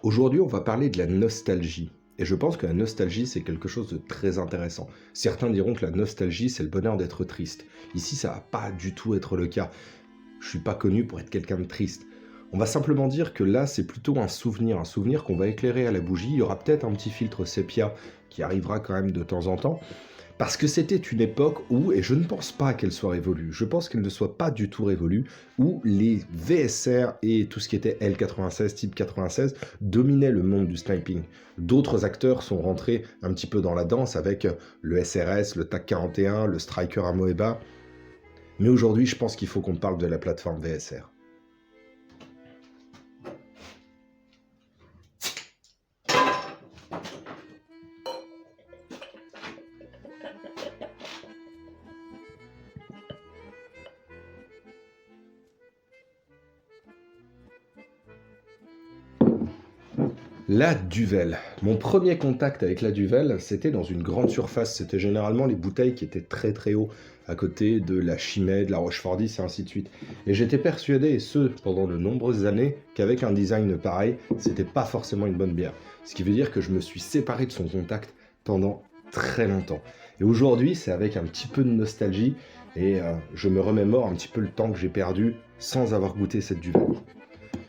Aujourd'hui, on va parler de la nostalgie. Et je pense que la nostalgie, c'est quelque chose de très intéressant. Certains diront que la nostalgie, c'est le bonheur d'être triste. Ici, ça va pas du tout être le cas. Je suis pas connu pour être quelqu'un de triste. On va simplement dire que là, c'est plutôt un souvenir qu'on va éclairer à la bougie. Il y aura peut-être un petit filtre sépia qui arrivera quand même de temps en temps. Parce que c'était une époque où, et je ne pense pas qu'elle soit révolue, je pense qu'elle ne soit pas du tout révolue, où les VSR et tout ce qui était L96, type 96, dominaient le monde du sniping. D'autres acteurs sont rentrés un petit peu dans la danse avec le SRS, le TAC 41, le Striker Amoeba. Mais aujourd'hui, je pense qu'il faut qu'on parle de la plateforme VSR. La Duvel. Mon premier contact avec la Duvel, c'était dans une grande surface. C'était généralement les bouteilles qui étaient très très haut, à côté de la Chimay, de la Rochefort-10 et ainsi de suite. Et j'étais persuadé, et ce, pendant de nombreuses années, qu'avec un design pareil, c'était pas forcément une bonne bière. Ce qui veut dire que je me suis séparé de son contact pendant très longtemps. Et aujourd'hui, c'est avec un petit peu de nostalgie, et je me remémore un petit peu le temps que j'ai perdu sans avoir goûté cette Duvel.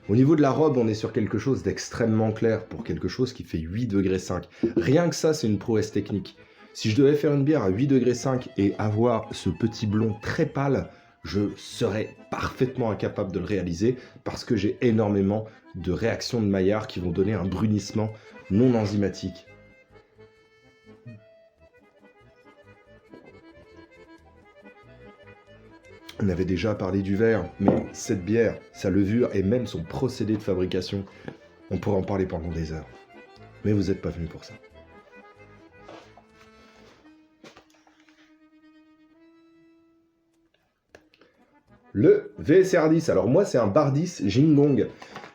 Au niveau de la robe, on est sur quelque chose d'extrêmement clair pour quelque chose qui fait 8,5 degrés. Rien que ça, c'est une prouesse technique. Si je devais faire une bière à 8,5 degrés et avoir ce petit blond très pâle, je serais parfaitement incapable de le réaliser parce que j'ai énormément de réactions de Maillard qui vont donner un brunissement non enzymatique. On avait déjà parlé du verre, mais cette bière, sa levure et même son procédé de fabrication, on pourrait en parler pendant des heures. Mais vous n'êtes pas venu pour ça. Le VSR10, alors moi c'est un Bardis Jingong.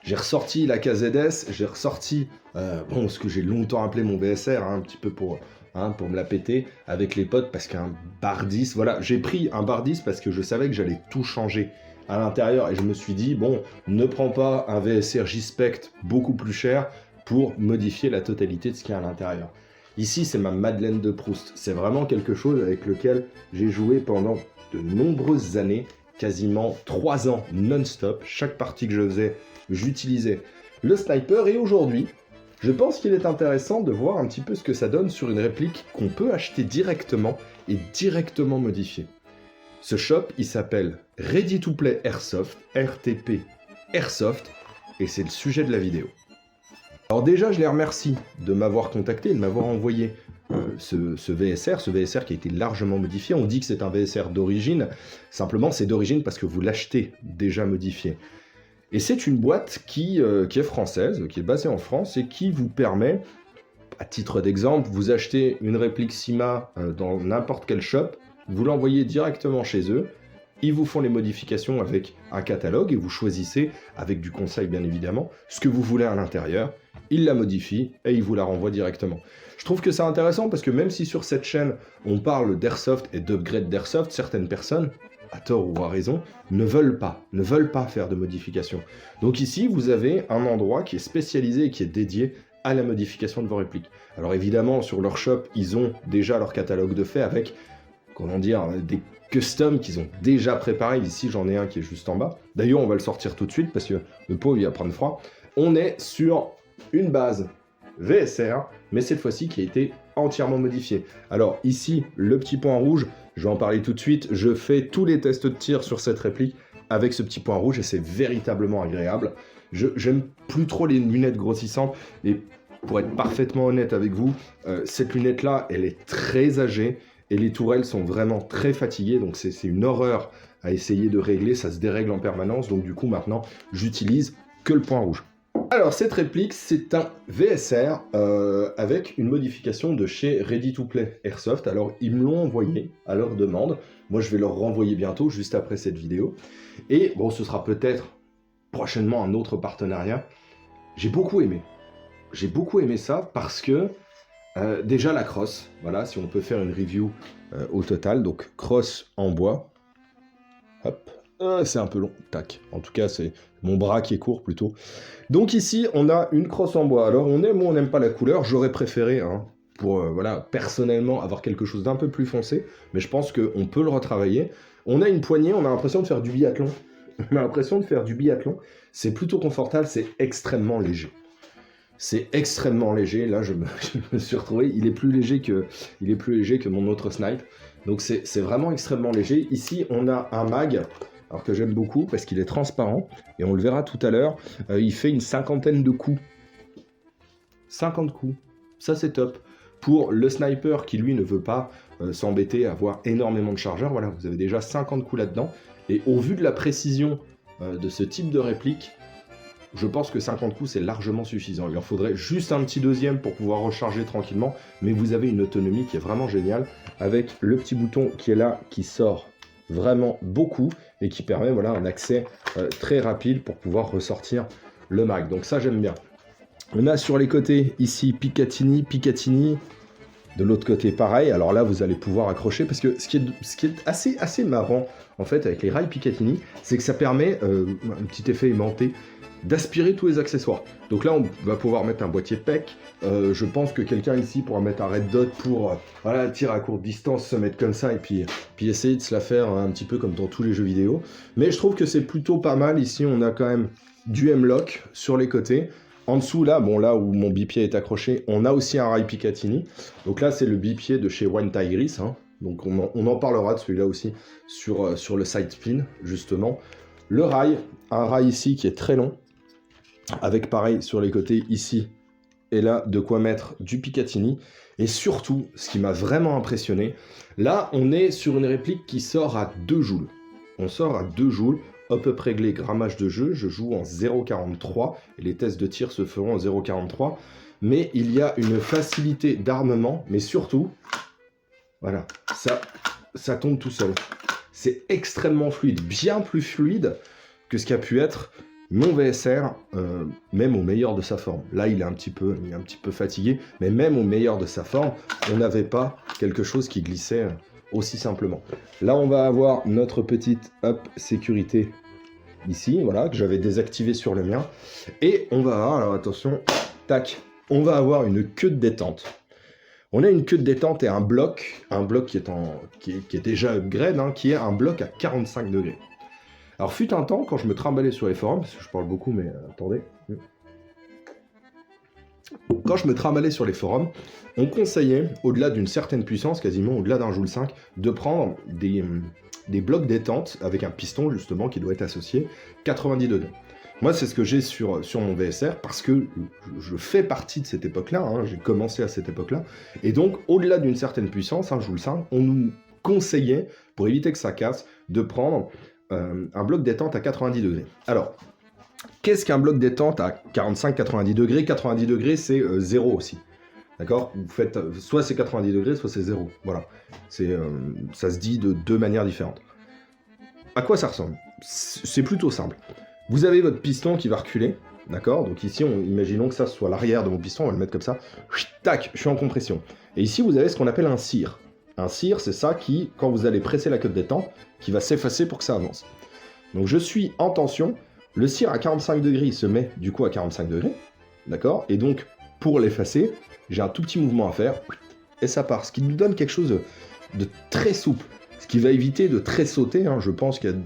J'ai ressorti la KZS, j'ai ressorti ce que j'ai longtemps appelé mon VSR, un petit peu pour me la péter avec les potes, parce qu'un Bardis, voilà, j'ai pris un Bardis parce que je savais que j'allais tout changer à l'intérieur, et je me suis dit, bon, ne prends pas un VSR J-Spect beaucoup plus cher pour modifier la totalité de ce qu'il y a à l'intérieur. Ici, c'est ma Madeleine de Proust. C'est vraiment quelque chose avec lequel j'ai joué pendant de nombreuses années, quasiment 3 ans non-stop. Chaque partie que je faisais, j'utilisais le sniper, et aujourd'hui, je pense qu'il est intéressant de voir un petit peu ce que ça donne sur une réplique qu'on peut acheter directement et directement modifier. Ce shop, il s'appelle Ready to Play Airsoft, RTP Airsoft, et c'est le sujet de la vidéo. Alors déjà, je les remercie de m'avoir contacté, de m'avoir envoyé ce VSR qui a été largement modifié. On dit que c'est un VSR d'origine, simplement c'est d'origine parce que vous l'achetez déjà modifié. Et c'est une boîte qui est française, qui est basée en France et qui vous permet, à titre d'exemple, vous achetez une réplique CIMA dans n'importe quel shop, vous l'envoyez directement chez eux, ils vous font les modifications avec un catalogue et vous choisissez, avec du conseil bien évidemment, ce que vous voulez à l'intérieur, ils la modifient et ils vous la renvoient directement. Je trouve que c'est intéressant parce que même si sur cette chaîne on parle d'airsoft et d'upgrade d'airsoft, certaines personnes, à tort ou à raison, ne veulent pas faire de modifications. Donc ici, vous avez un endroit qui est spécialisé et qui est dédié à la modification de vos répliques. Alors évidemment, sur leur shop, ils ont déjà leur catalogue de fait avec, comment dire, des customs qu'ils ont déjà préparés. Ici, j'en ai un qui est juste en bas. D'ailleurs, on va le sortir tout de suite parce que le pot, il va prendre froid. On est sur une base VSR, mais cette fois-ci qui a été entièrement modifiée. Alors ici, le petit point rouge, je vais en parler tout de suite, je fais tous les tests de tir sur cette réplique avec ce petit point rouge et c'est véritablement agréable. J'aime plus trop les lunettes grossissantes, et pour être parfaitement honnête avec vous, cette lunette-là, elle est très âgée et les tourelles sont vraiment très fatiguées, donc c'est une horreur à essayer de régler, ça se dérègle en permanence, donc du coup maintenant, j'utilise que le point rouge. Alors cette réplique, c'est un VSR avec une modification de chez Ready to Play Airsoft. Alors ils me l'ont envoyé à leur demande. Moi je vais leur renvoyer bientôt, juste après cette vidéo. Et bon, ce sera peut-être prochainement un autre partenariat. J'ai beaucoup aimé. J'ai beaucoup aimé ça parce que déjà la crosse, voilà, si on peut faire une review au total. Donc crosse en bois. Hop, C'est un peu long, tac. En tout cas, c'est mon bras qui est court plutôt. Donc ici, on a une crosse en bois. Alors, on aime ou on n'aime pas la couleur. J'aurais préféré, hein, pour, voilà, personnellement, avoir quelque chose d'un peu plus foncé. Mais je pense qu'on peut le retravailler. On a une poignée, on a l'impression de faire du biathlon. On a l'impression de faire du biathlon. C'est plutôt confortable, c'est extrêmement léger. C'est extrêmement léger. Là, je me suis retrouvé. Il est plus léger que mon autre snipe. Donc, c'est vraiment extrêmement léger. Ici, on a un mag. Alors que j'aime beaucoup parce qu'il est transparent, et on le verra tout à l'heure, il fait une 50aine de coups. 50 coups, ça c'est top. Pour le sniper qui lui ne veut pas s'embêter à avoir énormément de chargeurs, voilà, vous avez déjà 50 coups là-dedans, et au vu de la précision de ce type de réplique, je pense que 50 coups c'est largement suffisant. Il en faudrait juste un petit deuxième pour pouvoir recharger tranquillement, mais vous avez une autonomie qui est vraiment géniale, avec le petit bouton qui est là, qui sort vraiment beaucoup, et qui permet, voilà, un accès très rapide pour pouvoir ressortir le mag. Donc ça, j'aime bien. On a sur les côtés, ici, Picatinny. De l'autre côté, pareil. Alors là, vous allez pouvoir accrocher, parce que ce qui est assez marrant, en fait, avec les rails Picatinny, c'est que ça permet, un petit effet aimanté, d'aspirer tous les accessoires. Donc là, on va pouvoir mettre un boîtier PEC. Je pense que quelqu'un ici pourra mettre un red dot pour voilà, tir à courte distance, se mettre comme ça, et puis essayer de se la faire un petit peu comme dans tous les jeux vidéo. Mais je trouve que c'est plutôt pas mal. Ici, on a quand même du M-Lock sur les côtés. En dessous, là, bon, là où mon bipied est accroché, on a aussi un rail Picatinny. Donc là, c'est le bipied de chez One Tigris, hein. Donc on en parlera de celui-là aussi sur le side spin, justement. Le rail, un rail ici qui est très long, avec pareil sur les côtés ici et là de quoi mettre du Picatinny. Et surtout, ce qui m'a vraiment impressionné, là on est sur une réplique qui sort à 2 joules. On sort à 2 joules, hop-up réglé, grammage de jeu, je joue en 0,43 et les tests de tir se feront en 0,43. Mais il y a une facilité d'armement, mais surtout, voilà, ça tombe tout seul. C'est extrêmement fluide, bien plus fluide que ce qu'a pu être mon VSR, même au meilleur de sa forme. Là, il est un petit peu fatigué, mais même au meilleur de sa forme, on n'avait pas quelque chose qui glissait aussi simplement. Là, on va avoir notre petite sécurité ici, voilà, que j'avais désactivé sur le mien. Et on va avoir, alors attention, tac, on va avoir une queue de détente. On a une queue de détente et un bloc qui est déjà upgrade, hein, qui est un bloc à 45 degrés. Alors, fut un temps, quand je me trimballais sur les forums, parce que je parle beaucoup, mais attendez. Quand je me trimballais sur les forums, on conseillait, au-delà d'une certaine puissance, quasiment au-delà d'un joule 5, de prendre des blocs détente avec un piston, justement, qui doit être associé 90 degrés. Moi, c'est ce que j'ai sur mon VSR, parce que je fais partie de cette époque-là, hein, j'ai commencé à cette époque-là, et donc, au-delà d'une certaine puissance, un joule 5, on nous conseillait, pour éviter que ça casse, de prendre un bloc détente à 90 degrés. Alors, qu'est-ce qu'un bloc détente à 45-90 degrés? 90 degrés, c'est 0 aussi. D'accord? Vous faites soit c'est 90 degrés, soit c'est 0. Voilà. Ça se dit de 2 manières différentes. À quoi ça ressemble? C'est plutôt simple. Vous avez votre piston qui va reculer. D'accord? Donc ici, imaginons que ça soit l'arrière de mon piston, on va le mettre comme ça. Tac, je suis en compression. Et ici, vous avez ce qu'on appelle un cire. Un cire, c'est ça qui, quand vous allez presser la queue de détente, qui va s'effacer pour que ça avance. Donc je suis en tension, le cire à 45 degrés, il se met du coup à 45 degrés, d'accord? Et donc, pour l'effacer, j'ai un tout petit mouvement à faire, et ça part. Ce qui nous donne quelque chose de très souple, ce qui va éviter de très sauter, hein. Je pense qu'il y a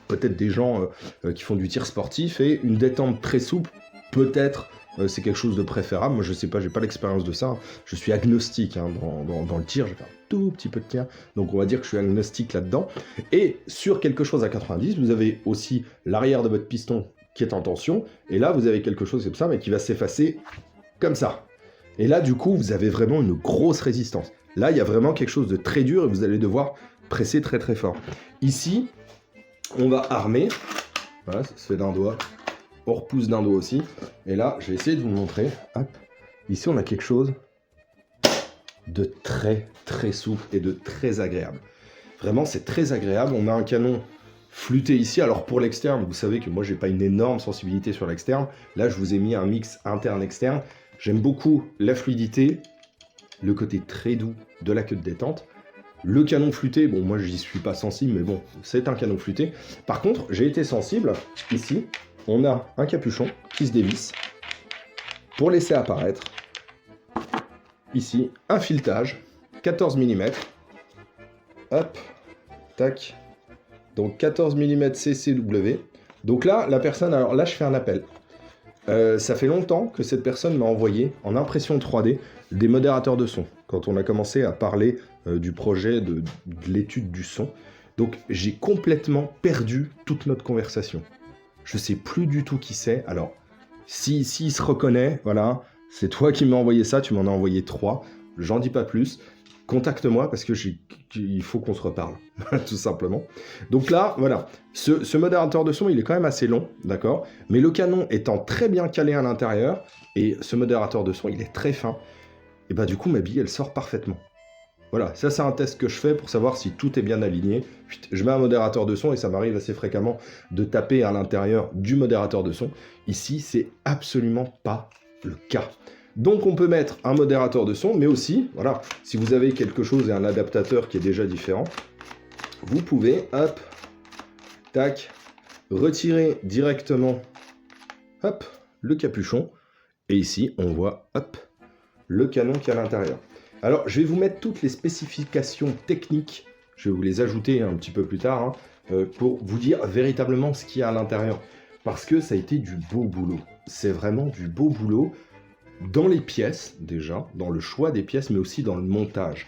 peut-être des gens qui font du tir sportif, et une détente très souple, peut-être... c'est quelque chose de préférable. Moi, je sais pas, j'ai pas l'expérience de ça. Je suis agnostique, hein, dans le tir. Je fais un tout petit peu de tir. Donc, on va dire que je suis agnostique là-dedans. Et sur quelque chose à 90, vous avez aussi l'arrière de votre piston qui est en tension. Et là, vous avez quelque chose comme ça, mais qui va s'effacer comme ça. Et là, du coup, vous avez vraiment une grosse résistance. Là, il y a vraiment quelque chose de très dur et vous allez devoir presser très très fort. Ici, on va armer. Voilà, ça se fait d'un doigt. On repousse d'un doigt aussi. Et là, je vais essayer de vous montrer. Hop. Ici, on a quelque chose de très, très souple et de très agréable. Vraiment, c'est très agréable. On a un canon flûté ici. Alors, pour l'externe, vous savez que moi, j'ai pas une énorme sensibilité sur l'externe. Là, je vous ai mis un mix interne-externe. J'aime beaucoup la fluidité, le côté très doux de la queue de détente. Le canon flûté, bon, moi, j'y suis pas sensible, mais bon, c'est un canon flûté. Par contre, j'ai été sensible, ici, on a un capuchon qui se dévisse pour laisser apparaître, ici, un filetage, 14 mm. Hop, tac. Donc 14 mm CCW. Donc là, la personne, alors là, je fais un appel. Ça fait longtemps que cette personne m'a envoyé en impression 3D des modérateurs de son, quand on a commencé à parler du projet de l'étude du son. Donc j'ai complètement perdu toute notre conversation. Je sais plus du tout qui c'est. Alors, s'il se reconnaît, voilà, c'est toi qui m'as envoyé ça, tu m'en as envoyé 3, j'en dis pas plus. Contacte-moi parce que il faut qu'on se reparle, tout simplement. Donc là, voilà, ce modérateur de son, il est quand même assez long, d'accord? Mais le canon étant très bien calé à l'intérieur, et ce modérateur de son, il est très fin, et bah du coup, ma bille, elle sort parfaitement. Voilà, ça c'est un test que je fais pour savoir si tout est bien aligné. Je mets un modérateur de son et ça m'arrive assez fréquemment de taper à l'intérieur du modérateur de son. Ici, c'est absolument pas le cas. Donc on peut mettre un modérateur de son, mais aussi, voilà, si vous avez quelque chose et un adaptateur qui est déjà différent, vous pouvez, hop, tac, retirer directement, hop, le capuchon, et ici, on voit, hop, le canon qui est à l'intérieur. Alors, je vais vous mettre toutes les spécifications techniques, je vais vous les ajouter un petit peu plus tard, pour vous dire véritablement ce qu'il y a à l'intérieur, parce que ça a été du beau boulot. C'est vraiment du beau boulot, dans les pièces, déjà, dans le choix des pièces, mais aussi dans le montage.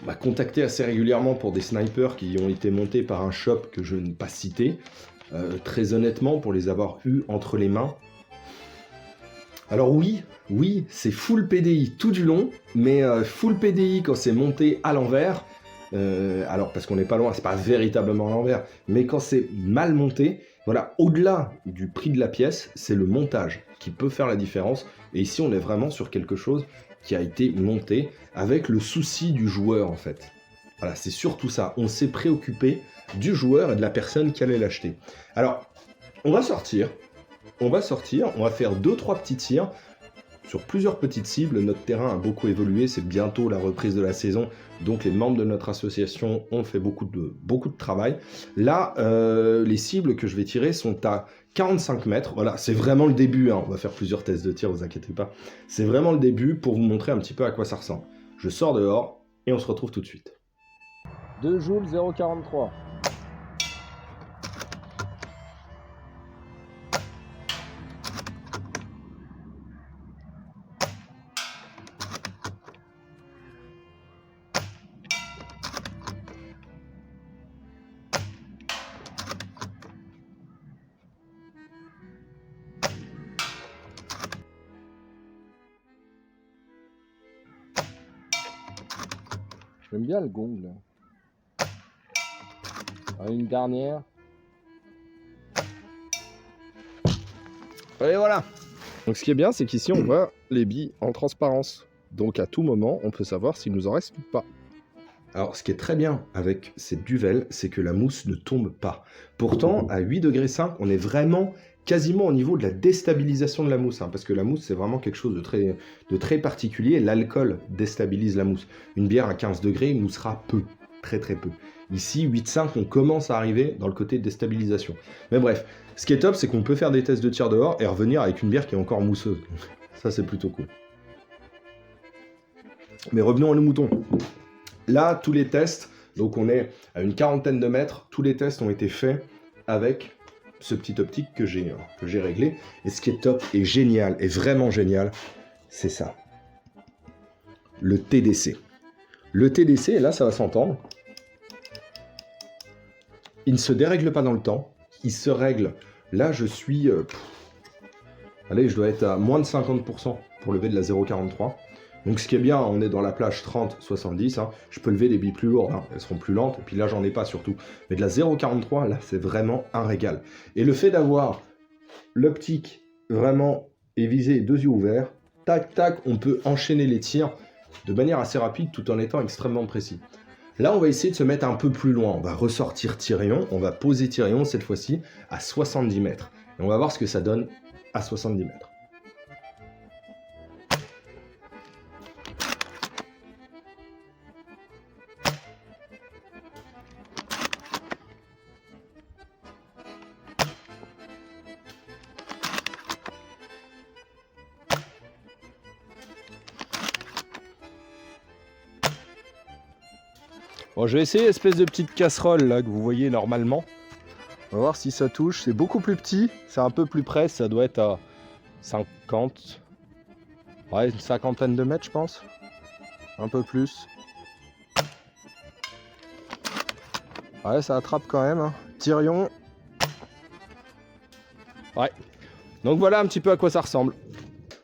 On m'a contacté assez régulièrement pour des snipers qui ont été montés par un shop que je ne vais pas citer. Très honnêtement, pour les avoir eus entre les mains. Alors oui, c'est full PDI tout du long, mais full PDI quand c'est monté à l'envers, alors parce qu'on n'est pas loin, c'est pas véritablement à l'envers, mais quand c'est mal monté, voilà, au-delà du prix de la pièce, c'est le montage qui peut faire la différence. Et ici, on est vraiment sur quelque chose qui a été monté avec le souci du joueur, en fait. Voilà, c'est surtout ça. On s'est préoccupé du joueur et de la personne qui allait l'acheter. Alors, on va sortir, on va faire 2-3 petits tirs sur plusieurs petites cibles. Notre terrain a beaucoup évolué, c'est bientôt la reprise de la saison, donc les membres de notre association ont fait beaucoup de travail. Là, les cibles que je vais tirer sont à 45 mètres, voilà, c'est vraiment le début, hein. On va faire plusieurs tests de tir, vous inquiétez pas. C'est vraiment le début pour vous montrer un petit peu à quoi ça ressemble. Je sors dehors et on se retrouve tout de suite. 2 joules 0,43. J'aime bien le gong là. Une dernière. Et voilà. Donc ce qui est bien, c'est qu'ici on voit les billes en transparence. Donc à tout moment, on peut savoir s'il nous en reste ou pas. Alors ce qui est très bien avec cette duvel, c'est que la mousse ne tombe pas. Pourtant, à 8,5 degrés, on est vraiment quasiment au niveau de la déstabilisation de la mousse, hein, parce que la mousse, c'est vraiment quelque chose de très particulier. L'alcool déstabilise la mousse. Une bière à 15 degrés moussera peu, très peu. Ici, 8,5, on commence à arriver dans le côté déstabilisation. Mais bref, ce qui est top, c'est qu'on peut faire des tests de tir dehors et revenir avec une bière qui est encore mousseuse. Ça, c'est plutôt cool. Mais revenons à nos moutons. Là, tous les tests, donc on est à une quarantaine de mètres, tous les tests ont été faits avec ce petit optique que j'ai réglé. Et ce qui est top et génial, et vraiment génial, c'est ça. Le TDC. Le TDC, et là ça va s'entendre, il ne se dérègle pas dans le temps, il se règle. Là je suis... allez, je dois être à moins de 50% pour lever de la 0,43. Donc ce qui est bien, on est dans la plage 30-70, hein. Je peux lever des billes plus lourdes, hein. Elles seront plus lentes, et puis là j'en ai pas surtout. Mais de la 0,43, là c'est vraiment un régal. Et le fait d'avoir l'optique vraiment et viser 2 yeux ouverts, tac tac, on peut enchaîner les tirs de manière assez rapide tout en étant extrêmement précis. Là on va essayer de se mettre un peu plus loin, on va ressortir Tyrion, on va poser Tyrion cette fois-ci à 70 mètres. Et on va voir ce que ça donne à 70 mètres. Bon, je vais essayer l'espèce de petite casserole là que vous voyez normalement. On va voir si ça touche. C'est beaucoup plus petit, c'est un peu plus près, ça doit être à 50. Ouais, une cinquantaine de mètres, je pense. Un peu plus. Ouais, ça attrape quand même. Hein. Tyrion. Ouais. Donc voilà un petit peu à quoi ça ressemble.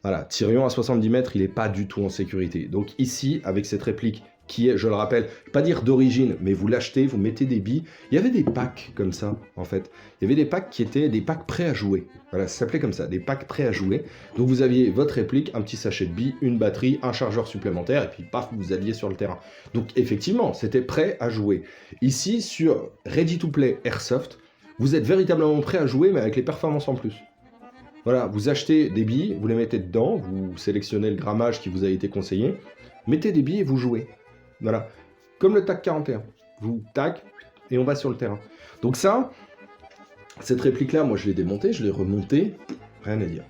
Voilà, Tyrion à 70 mètres, il n'est pas du tout en sécurité. Donc ici, avec cette réplique qui est, je le rappelle, je vais pas dire d'origine, mais vous l'achetez, vous mettez des billes. Il y avait des packs comme ça, en fait. Il y avait des packs qui étaient des packs prêts à jouer. Voilà, ça s'appelait comme ça, des packs prêts à jouer. Donc vous aviez votre réplique, un petit sachet de billes, une batterie, un chargeur supplémentaire, et puis paf, vous alliez sur le terrain. Donc effectivement, c'était prêt à jouer. Ici, sur Ready to Play Airsoft, vous êtes véritablement prêt à jouer, mais avec les performances en plus. Voilà, vous achetez des billes, vous les mettez dedans, vous sélectionnez le grammage qui vous a été conseillé, mettez des billes et vous jouez. Voilà, comme le TAC 41. Vous tac, et on va sur le terrain. Donc ça, cette réplique-là, moi je l'ai démontée, je l'ai remontée, rien à dire.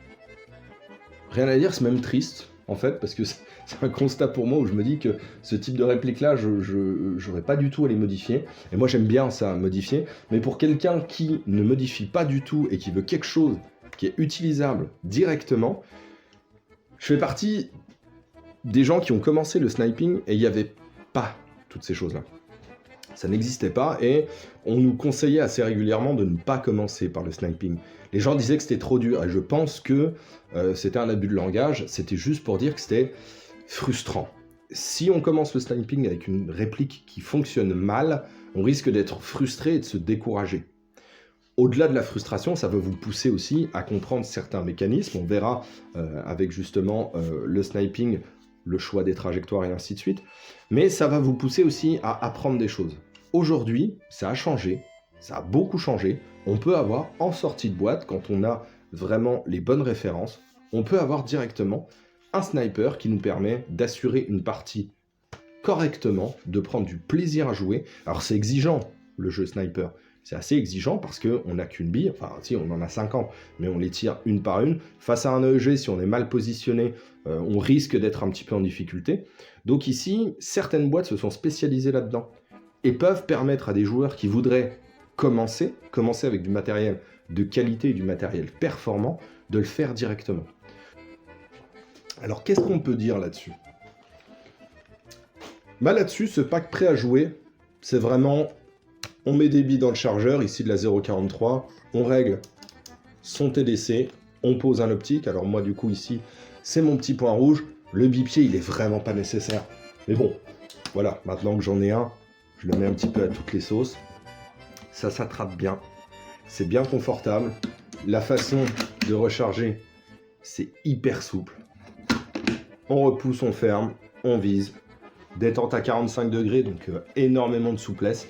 Rien à dire, c'est même triste, en fait, parce que c'est un constat pour moi où je me dis que ce type de réplique-là, je n'aurais pas du tout à les modifier. Et moi j'aime bien ça, modifier, mais pour quelqu'un qui ne modifie pas du tout et qui veut quelque chose qui est utilisable directement, je fais partie des gens qui ont commencé le sniping et il n'y avait pas toutes ces choses-là. Ça n'existait pas et on nous conseillait assez régulièrement de ne pas commencer par le sniping. Les gens disaient que c'était trop dur et je pense que c'était un abus de langage, c'était juste pour dire que c'était frustrant. Si on commence le sniping avec une réplique qui fonctionne mal, on risque d'être frustré et de se décourager. Au-delà de la frustration, ça va vous pousser aussi à comprendre certains mécanismes. On verra avec justement le sniping, le choix des trajectoires et ainsi de suite. Mais ça va vous pousser aussi à apprendre des choses. Aujourd'hui, ça a changé, ça a beaucoup changé. On peut avoir en sortie de boîte, quand on a vraiment les bonnes références, on peut avoir directement un sniper qui nous permet d'assurer une partie correctement, de prendre du plaisir à jouer. Alors c'est exigeant, le jeu sniper. C'est assez exigeant parce qu'on n'a qu'une bille, enfin si on en a 50, mais on les tire une par une. Face à un EEG, si on est mal positionné, on risque d'être un petit peu en difficulté. Donc ici, certaines boîtes se sont spécialisées là-dedans et peuvent permettre à des joueurs qui voudraient commencer avec du matériel de qualité et du matériel performant, de le faire directement. Alors qu'est-ce qu'on peut dire là-dessus ? Bah là-dessus, ce pack prêt à jouer, c'est vraiment... On met des billes dans le chargeur, ici de la 0.43, on règle son TDC, on pose un optique. Alors moi du coup ici, c'est mon petit point rouge. Le bipied, il est vraiment pas nécessaire. Mais bon, voilà, maintenant que j'en ai un, je le mets un petit peu à toutes les sauces. Ça s'attrape bien, c'est bien confortable. La façon de recharger, c'est hyper souple. On repousse, on ferme, on vise. Détente à 45 degrés, donc énormément de souplesse.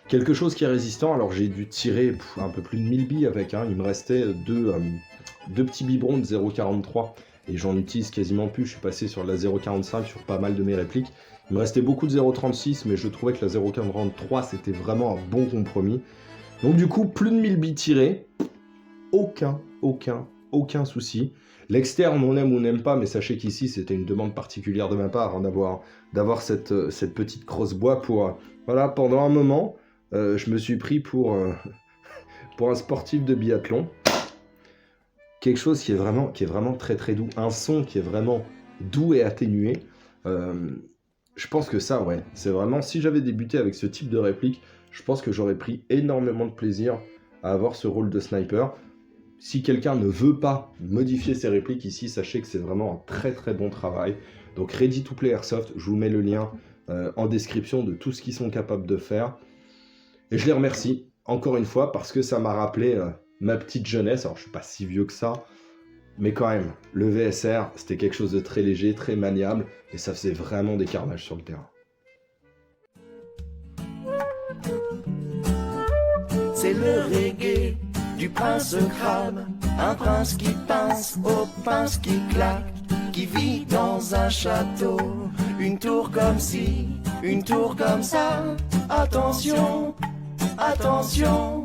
Quelque chose qui est résistant, alors j'ai dû tirer un peu plus de 1000 billes avec, il me restait deux petits biberons de 0.43 et j'en utilise quasiment plus, je suis passé sur la 0.45 sur pas mal de mes répliques. Il me restait beaucoup de 0.36 mais je trouvais que la 0.43 c'était vraiment un bon compromis. Donc du coup, plus de 1000 billes tirées, aucun souci. L'externe, on aime ou on n'aime pas, mais sachez qu'ici c'était une demande particulière de ma part d'avoir cette petite crosse bois pour, voilà, pendant un moment. Je me suis pris pour un sportif de biathlon. Quelque chose qui est vraiment très très doux. Un son qui est vraiment doux et atténué. Je pense que ça, ouais, c'est vraiment... Si j'avais débuté avec ce type de réplique, je pense que j'aurais pris énormément de plaisir à avoir ce rôle de sniper. Si quelqu'un ne veut pas modifier ses répliques ici, sachez que c'est vraiment un très très bon travail. Donc Ready to Play Airsoft, je vous mets le lien en description de tout ce qu'ils sont capables de faire. Et je les remercie, encore une fois, parce que ça m'a rappelé ma petite jeunesse. Alors, je ne suis pas si vieux que ça, mais quand même, le VSR, c'était quelque chose de très léger, très maniable, et ça faisait vraiment des carnages sur le terrain. C'est le reggae du prince crabe, un prince qui pince au pince qui claque, qui vit dans un château, une tour comme ci, une tour comme ça. Attention, attention,